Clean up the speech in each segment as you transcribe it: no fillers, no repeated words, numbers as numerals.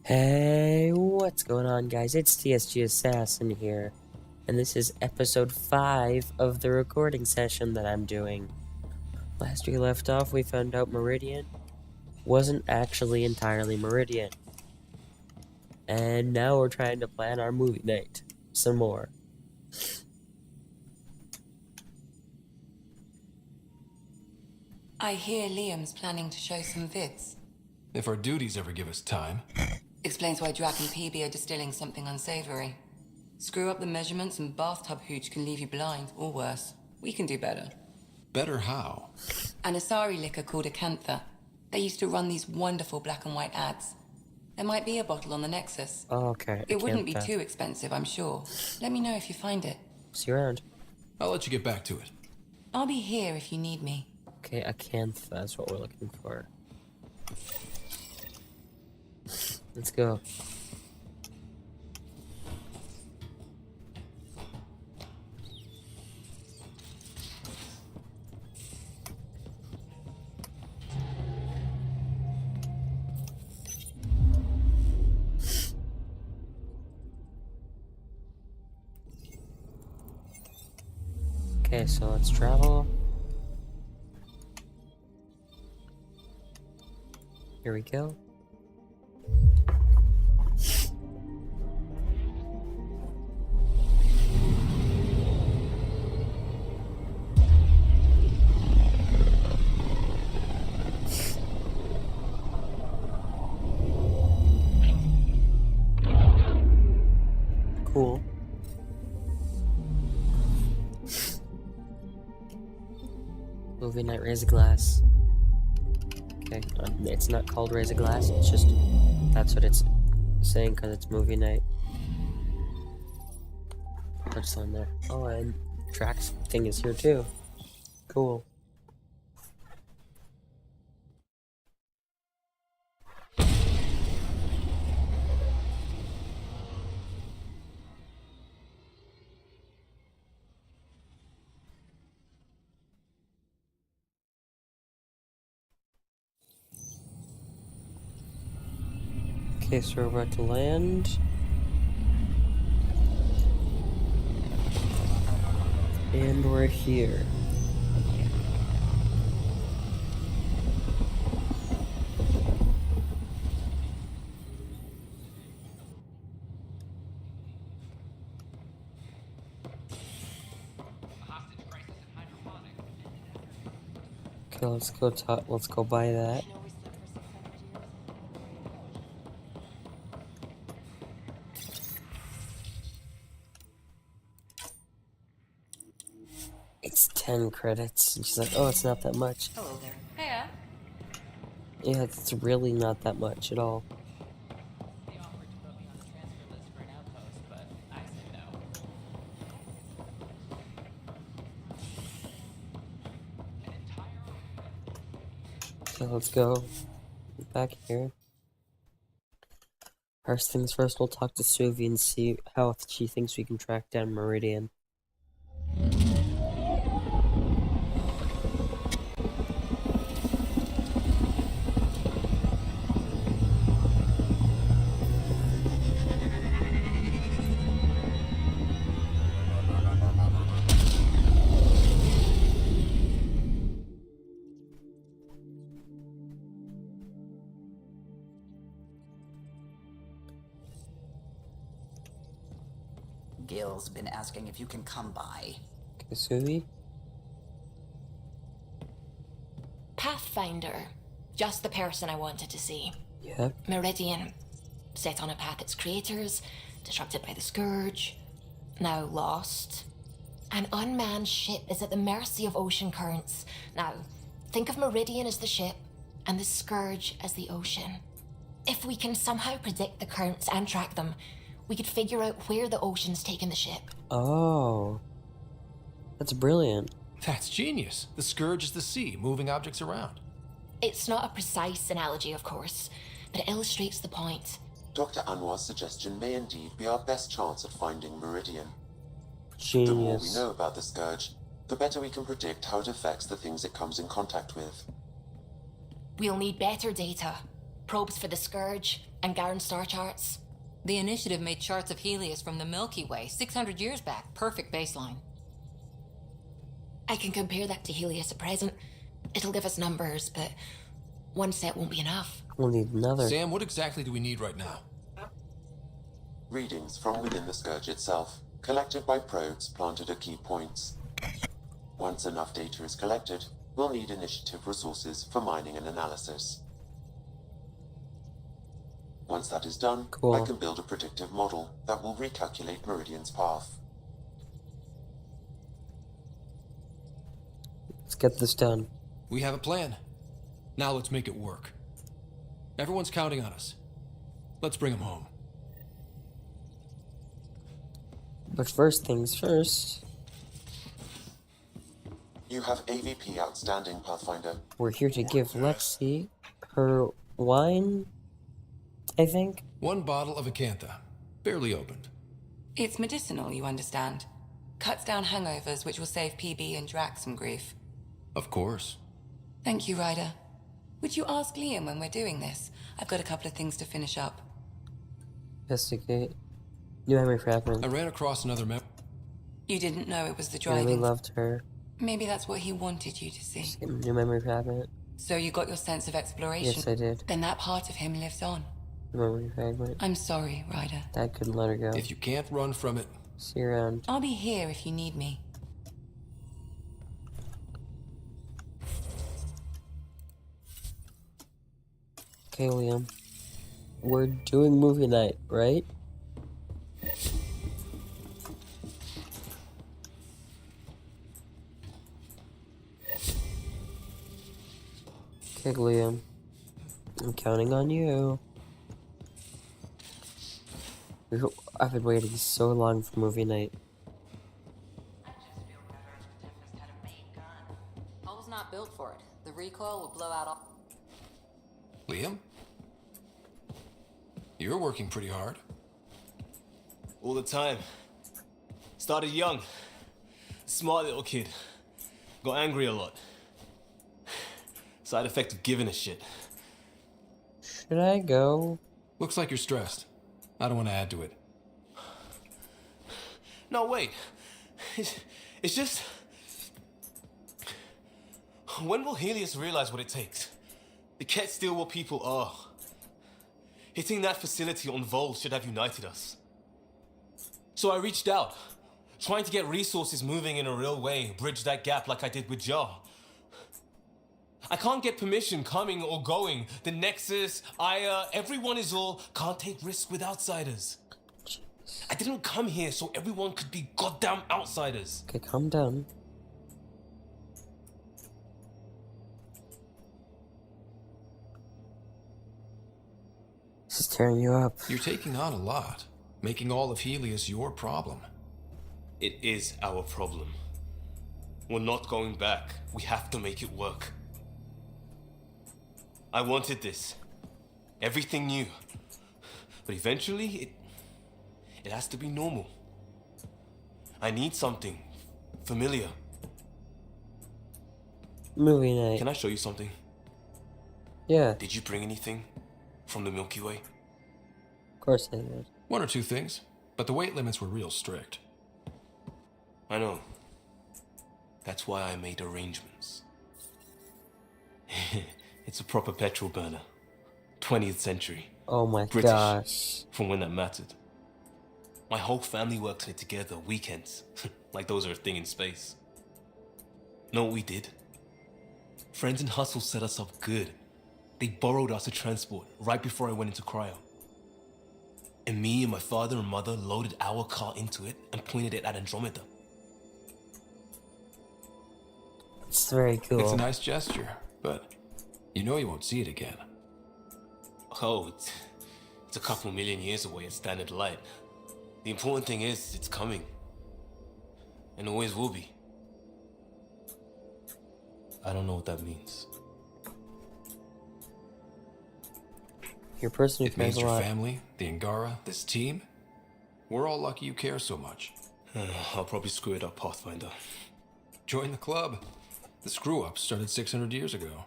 Hey, what's going on, guys? It's TSG Assassin here, and this is episode 5 of the recording session that I'm doing. Last we left off, we found out Meridian wasn't actually entirely Meridian. And now we're trying to plan our movie night some more. I hear Liam's planning to show some vids. If our duties ever give us time. Explains why Drac and PB are distilling something unsavory. Screw up the measurements and bathtub hooch can leave you blind, or worse. We can do better. Better how? An Asari liquor called Acantha. They used to run these wonderful black and white ads. There might be a bottle on the Nexus. Oh, okay. It wouldn't be too expensive, I'm sure. Let me know if you find it. See you around. I'll let you get back to it. I'll be here if you need me. Okay, Acantha, that's what we're looking for. Let's go. Okay, so let's travel. Here we go. Cool. Movie night, raise a glass. Okay, it's not called raise a glass, it's just, that's what it's saying because it's movie night. What's on there? Oh, and Drax thing is here too. Cool. Okay, so we're about to land. And we're here. Okay, let's go buy that. It's 10 credits. And she's like, oh, it's not that much. Hello there. Hiya. Yeah, it's really not that much at all. They offered to put me on the transfer list for an outpost, but I said no. So let's go back here. First things first, we'll talk to Suvi and see how she thinks we can track down Meridian. Gil's been asking if you can come by. Okay, Suvi? Pathfinder. Just the person I wanted to see. Yeah. Meridian. Set on a path its creators, disrupted by the Scourge, now lost. An unmanned ship is at the mercy of ocean currents. Now, think of Meridian as the ship, and the Scourge as the ocean. If we can somehow predict the currents and track them, we could figure out where the ocean's taken the ship. Oh. That's brilliant. That's genius. The Scourge is the sea, moving objects around. It's not a precise analogy, of course, but it illustrates the point. Dr. Anwar's suggestion may indeed be our best chance at finding Meridian. The more we Genius. know about the Scourge, the better we can predict how it affects the things it comes in contact with. We'll need better data. Probes for the Scourge, and Garen star charts. The Initiative made charts of Helios from the Milky Way 600 years back. Perfect baseline. I can compare that to Helios at present. It'll give us numbers, but one set won't be enough. We'll need another. Sam, what exactly do we need right now? Readings from within the Scourge itself, collected by probes planted at key points. Once enough data is collected, we'll need Initiative resources for mining and analysis. Once that is done, Cool. I can build a predictive model that will recalculate Meridian's path. Let's get this done. We have a plan. Now let's make it work. Everyone's counting on us. Let's bring them home. But first things first, You have AVP outstanding, Pathfinder. we're here to give Lexi her wine, I think. One bottle of Acantha, barely opened. It's medicinal, you understand. Cuts down hangovers, which will save PB and Drax some grief. Of course. Thank you, Ryder. Would you ask Liam when we're doing this? I've got a couple of things to finish up. Investigate. New memory fragment. I ran across another You didn't know it was the I really driving. loved her. Maybe that's what he wanted you to see. New memory fragment. So you got your sense of exploration? Yes, I did. Then that part of him lives on. New memory fragment. I'm sorry, Ryder. Dad couldn't let her go. If you can't run from it, See you around. I'll be here if you need me. Okay, Liam. We're doing movie night, right? Okay, Liam. I'm counting on you. I've been waiting so long for movie night. Hull's not built for it. The recoil will blow out all. Liam? You're working pretty hard. All the time. Started young. Smart little kid. Got angry a lot. Side effect of giving a shit. Should I go? Looks like you're stressed. I don't want to add to it. No, wait. It's just... When will Helios realize what it takes? They can't steal what people are. Hitting that facility on Vol should have united us. So I reached out, trying to get resources moving in a real way, bridge that gap like I did with Jar. I can't get permission coming or going. The Nexus, Aya, everyone is all can't take risks with outsiders. I didn't come here so everyone could be goddamn outsiders. Okay, calm down. This is tearing you up. You're taking on a lot, making all of Helios your problem. It is our problem. We're not going back. We have to make it work. I wanted this. Everything new. But eventually, it has to be normal. I need something familiar. Movie night. Can I show you something? Yeah, Did you bring anything from the Milky Way? of course I did. One or two things, but the weight limits were real strict. I know. That's why I made arrangements. It's a proper petrol burner. 20th century. Oh my British. gosh. From when that mattered. My whole family worked on it together, weekends. Like those are a thing in space. Know what we did? Friends in Hustle set us up good. They borrowed us a transport right before I went into cryo. And me and my father and mother loaded our car into it and pointed it at Andromeda. It's very cool. It's a nice gesture, but you know you won't see it again. Oh, it's a couple million years away at standard light. The important thing is, it's coming. And always will be. I don't know what that means. Your person who It means cares a your lot. family, the Angara, this team. We're all lucky you care so much. I'll probably screw it up, Pathfinder. Join the club. The screw-up started 600 years ago.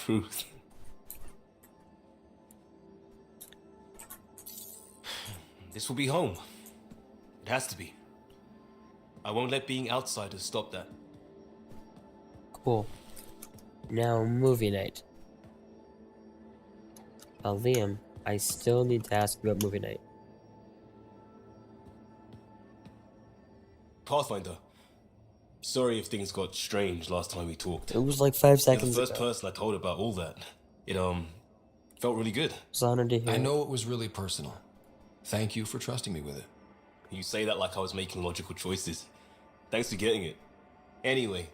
Truth. This will be home. It has to be. I won't let being outsiders stop that. Cool. Now, movie night. Liam, I still need to ask about movie night. Pathfinder. Sorry if things got strange last time we talked. It was like 5 You're the seconds first ago. person I told about all that. It, felt really good. I was honored to hear. I know it was really personal. Thank you for trusting me with it. You say that like I was making logical choices. Thanks for getting it. Anyway,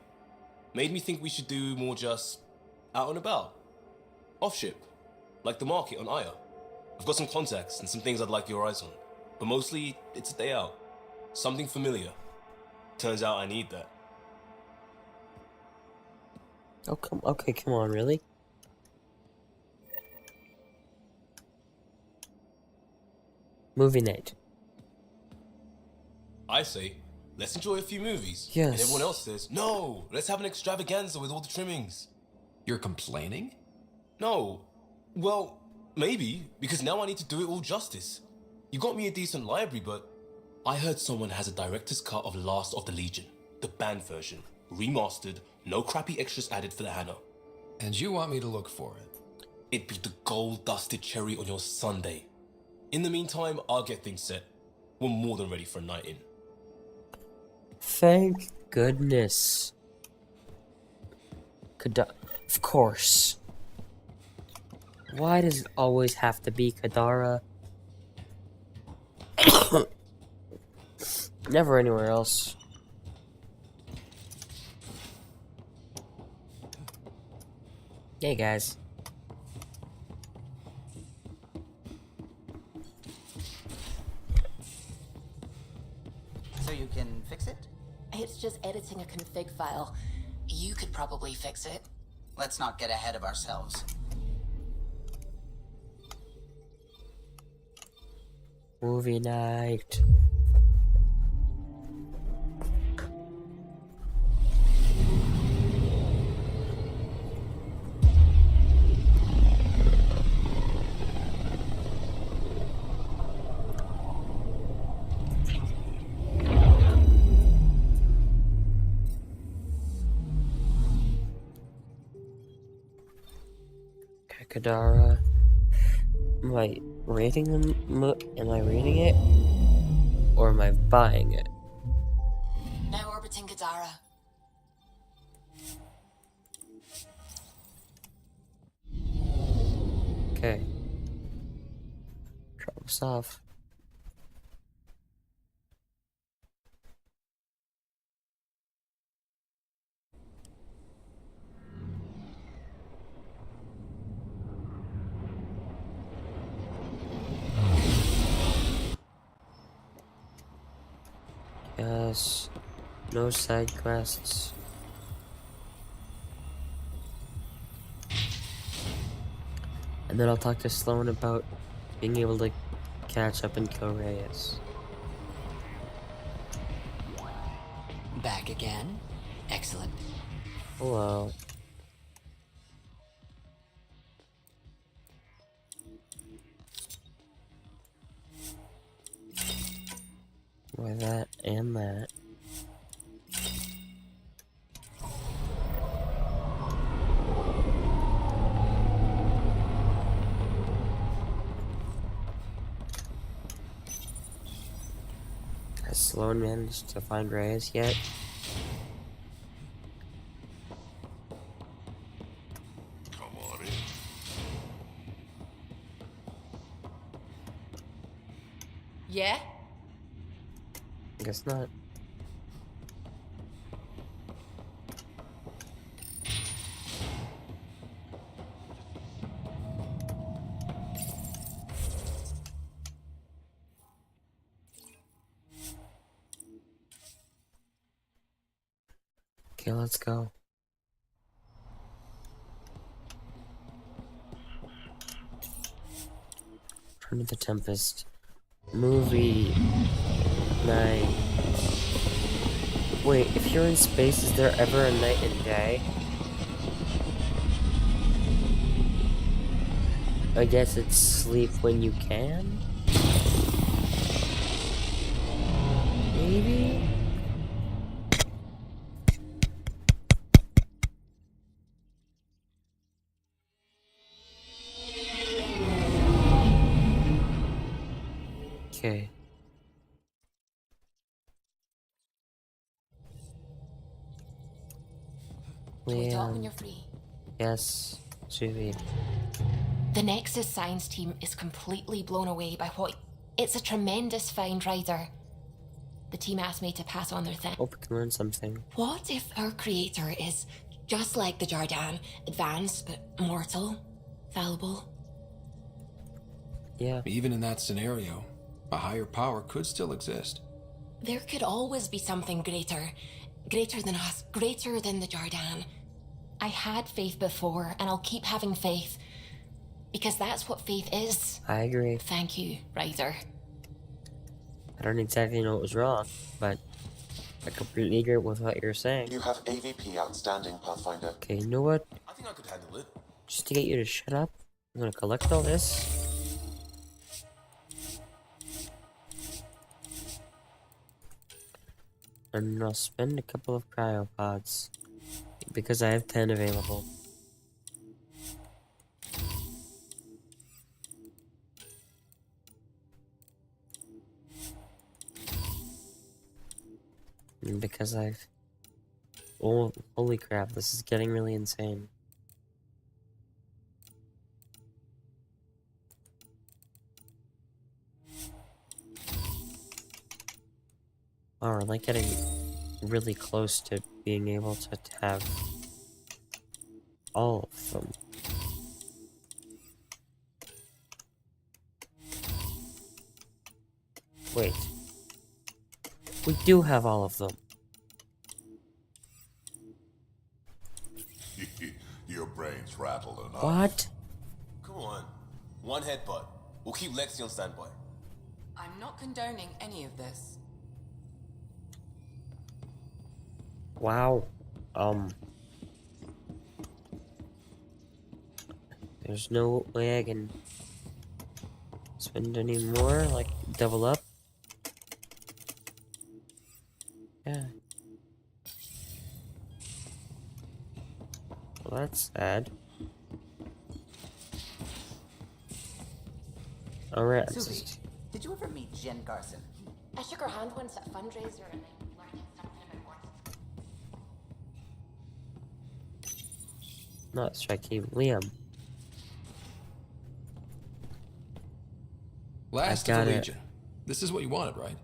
made me think we should do more just out and about. Off ship. Like the market on Aya. I've got some contacts and some things I'd like your eyes on. But mostly, it's a day out. Something familiar. Turns out I need that. Oh, come on, really? Movie night. I say, let's enjoy a few movies. Yes. And everyone else says, no, let's have an extravaganza with all the trimmings. You're complaining? No. Well, maybe, because now I need to do it all justice. You got me a decent library, but I heard someone has a director's cut of Last of the Legion, the banned version, remastered, no crappy extras added for the Hannah. And you want me to look for it? It'd be the gold-dusted cherry on your sundae. In the meantime, I'll get things set. We're more than ready for a night in. Thank goodness. Of course. Why does it always have to be Kadara? Never anywhere else. Hey guys. So you can fix it? It's just editing a config file. You could probably fix it. Let's not get ahead of ourselves. Movie night. Kadara. Am I rating them? Am I reading it? Or am I buying it? Now orbiting Kadara. Okay. Drop us off. Yes. No side quests. And then I'll talk to Sloan about being able to catch up and kill Reyes. Back again? Excellent. Hello. Why that and that. Has Sloan managed to find Reyes yet? Come on in. Yeah? Guess not. Okay, let's go. Turn to the Tempest. Movie night. Wait, if you're in space, is there ever a night and day? I guess it's sleep when you can? maybe? Okay. Can we talk when Liam. you're free? Yes, sweet. The Nexus science team is completely blown away by what... It's a tremendous find, Ryder. The team asked me to pass on their thing. Hope we can learn something. What if our creator is just like the Jardan, advanced but mortal, fallible? Yeah. Even in that scenario, a higher power could still exist. There could always be something greater. Greater than us, greater than the Jardan. I had faith before, and I'll keep having faith. Because that's what faith is. I agree. Thank you, Ryder. I don't exactly know what was wrong, but I completely agree with what you're saying. You have AVP outstanding, Pathfinder. Okay, you know what? I think I could handle it. Just to get you to shut up, I'm gonna collect all this. And I'll spend a couple of cryopods. Because I have 10 available. And because I've... Oh, holy crap, this is getting really insane. Wow, we're like getting really close to being able to have all of them. Wait. We do have all of them. Your brain's rattled enough. What? Come on. One headbutt. We'll keep Lexi on standby. I'm not condoning any of this. Wow. There's no way I can spend any more, like double up. Yeah. Well, that's sad. Alright. Suvi, did you ever meet Jen Garson? I shook her hand once at a fundraiser and I learned something about horses. Not Strike Team. Liam. Last I of got the it. Legion. This is what you wanted, right?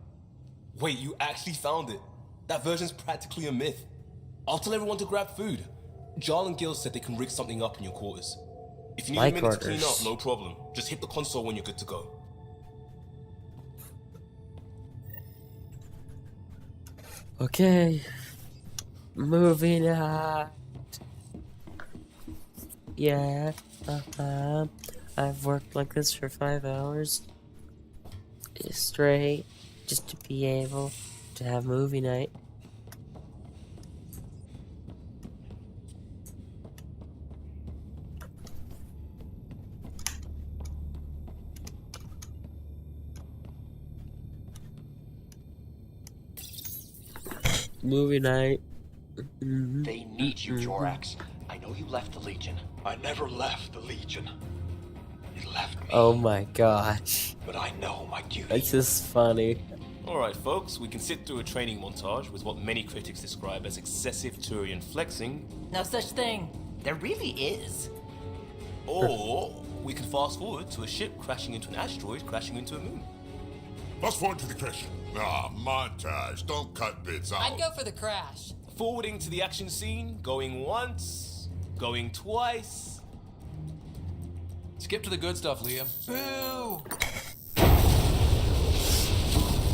Wait, you actually found it? That version's practically a myth. I'll tell everyone to grab food. Jarl and Gil said they can rig something up in your quarters. If you need My a minute to clean quarters. up, no problem. Just hit the console when you're good to go. Okay. Moving on. Yeah. I've worked like this for 5 hours straight just to be able to have movie night. Movie night. They need you, Jorax. I know you left the Legion. I never left the Legion. It left me. Oh my gosh. But I know my duty. That's just funny. Alright, folks, we can sit through a training montage with what many critics describe as excessive Turian flexing, No such thing. There really is. or we can fast forward to a ship crashing into an asteroid crashing into a moon. Fast forward to the crash. Montage. Don't cut bits out. I'd go for the crash. Forwarding to the action scene, going once, going twice. Skip to the good stuff, Liam. Boo!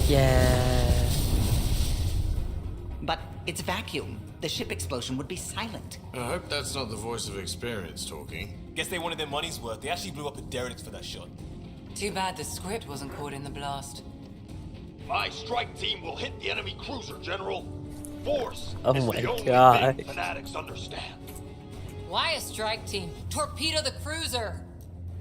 Yeah. But it's vacuum. The ship explosion would be silent. I hope that's not the voice of experience talking. Guess they wanted their money's worth. They actually blew up a derelict for that shot. Too bad the script wasn't caught in the blast. My strike team will hit the enemy cruiser, General. Force Oh is my the only gosh. thing fanatics understand. Why a strike team? Torpedo the cruiser!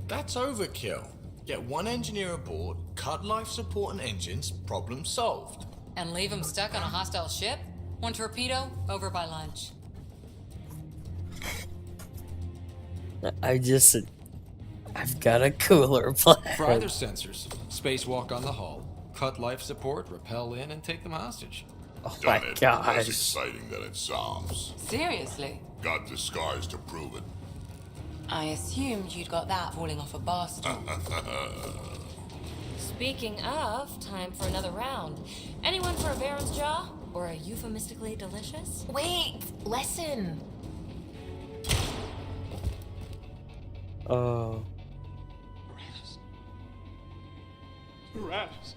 That's overkill. Get one engineer aboard, cut life support and engines, problem solved. And leave them stuck on a hostile ship? One torpedo, over by lunch. I've got a cooler plan. Fry their sensors, spacewalk on the hull, cut life support, rappel in, and take them hostage. Oh Done my it. gosh. Less exciting than it sounds. Seriously? Got the scars to prove it. I assumed you'd got that falling off a bar stool. Speaking of, time for another round. Anyone for a Baron's Jaw? Or a euphemistically delicious? Wait, listen. Oh. Raps.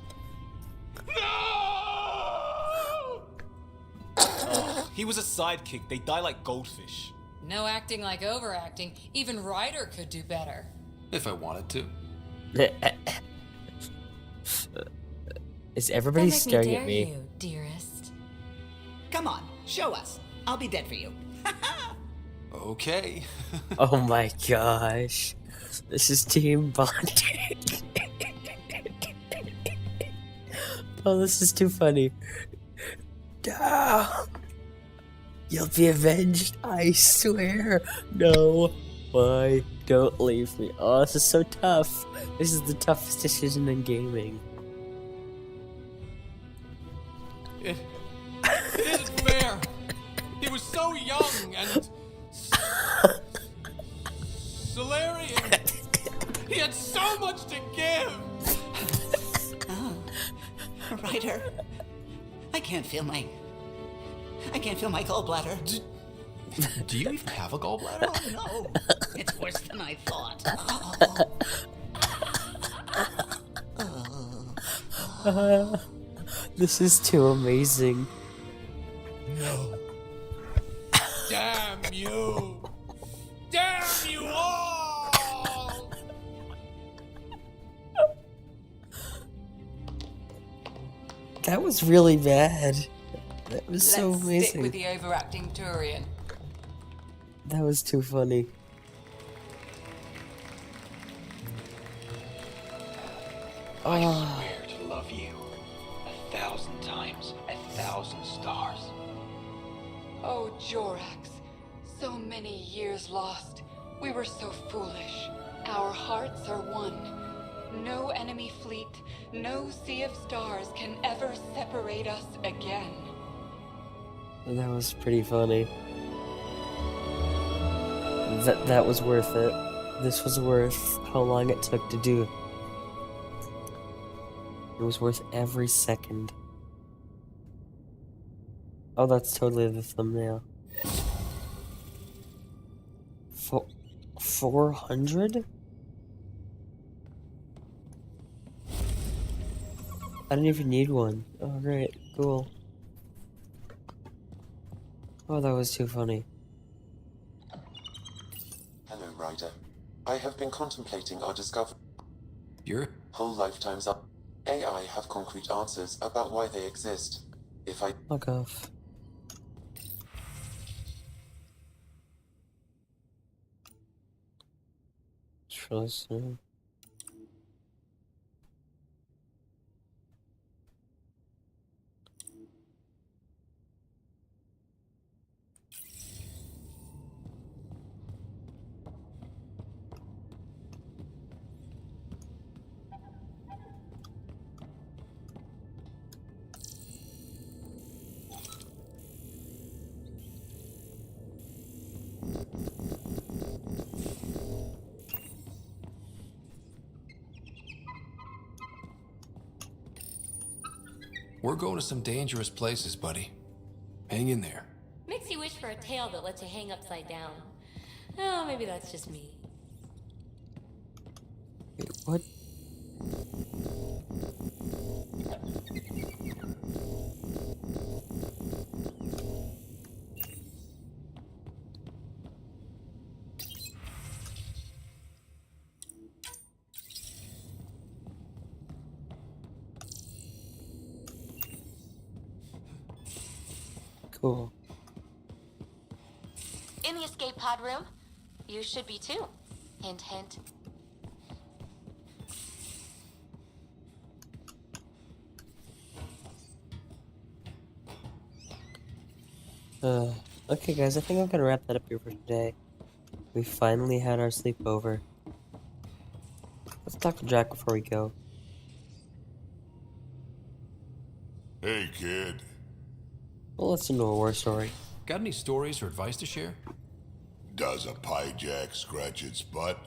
No! He was a sidekick. They die like goldfish. No acting like overacting. Even Ryder could do better. If I wanted to. Is everybody staring at me? You, dearest. Come on, show us. I'll be dead for you. Okay. Oh my gosh. This is team bonding. Oh, this is too funny. Ah, you'll be avenged, I swear. No. Why? Don't leave me. Oh, this is so tough. This is the toughest decision in gaming. It isn't fair. He was so young and Solarian. He had so much to give. Ryder, I can't feel my gallbladder. Do you even have a gallbladder? Oh no, it's worse than I thought. This is too amazing. No. Damn you! Damn you all! That was really bad. That was so Let's amazing. stick with the overacting Turian. That was too funny. I swear to love you 1,000 times, 1,000 stars. Oh, Jorax. So many years lost. We were so foolish. Our hearts are one. No enemy fleet, no sea of stars can ever separate us again. That was pretty funny. That was worth it. This was worth how long it took to do. It was worth every second. Oh, that's totally the thumbnail. 400? I didn't even need one. Oh, great. Cool. Oh, that was too funny. Hello, Ryder. I have been contemplating our discovery. Your Whole lifetimes up. AI have concrete answers about why they exist. If I Fuck off. Trust me. We're going to some dangerous places, buddy. Hang in there. Makes you wish for a tail that lets you hang upside down. Oh, maybe that's just me. Wait, what? Cool. In the escape pod room, you should be too. Hint, hint. Okay, guys, I think I'm gonna wrap that up here for today. We finally had our sleepover. Let's talk to Jack before we go. Hey, kid. We'll listen to a war story. Got any stories or advice to share? Does a pie jack scratch its butt?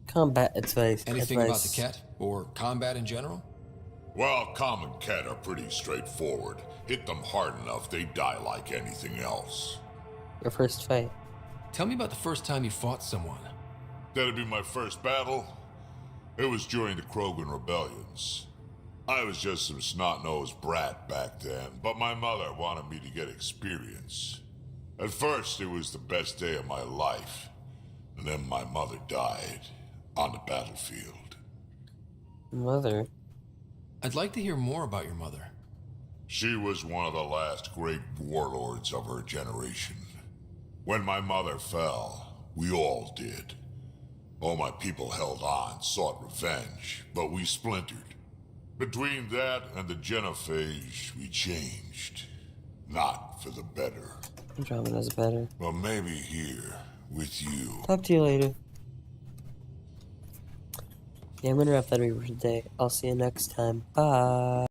Combat advice. Anything about the cat? Or combat in general? Well, common cat are pretty straightforward. Hit them hard enough, they die like anything else. Your first fight. Tell me about the first time you fought someone. That'd be my first battle. It was during the Krogan rebellions. I was just some snot-nosed brat back then, but my mother wanted me to get experience. At first, it was the best day of my life. And then my mother died on the battlefield. Mother? I'd like to hear more about your mother. She was one of the last great warlords of her generation. When my mother fell, we all did. All my people held on, sought revenge, but we splintered. Between that and the Genophage, we changed. Not for the better. Andromeda's better. But maybe here, with you. Talk to you later. Yeah, I'm gonna wrap that up for today. I'll see you next time. Bye.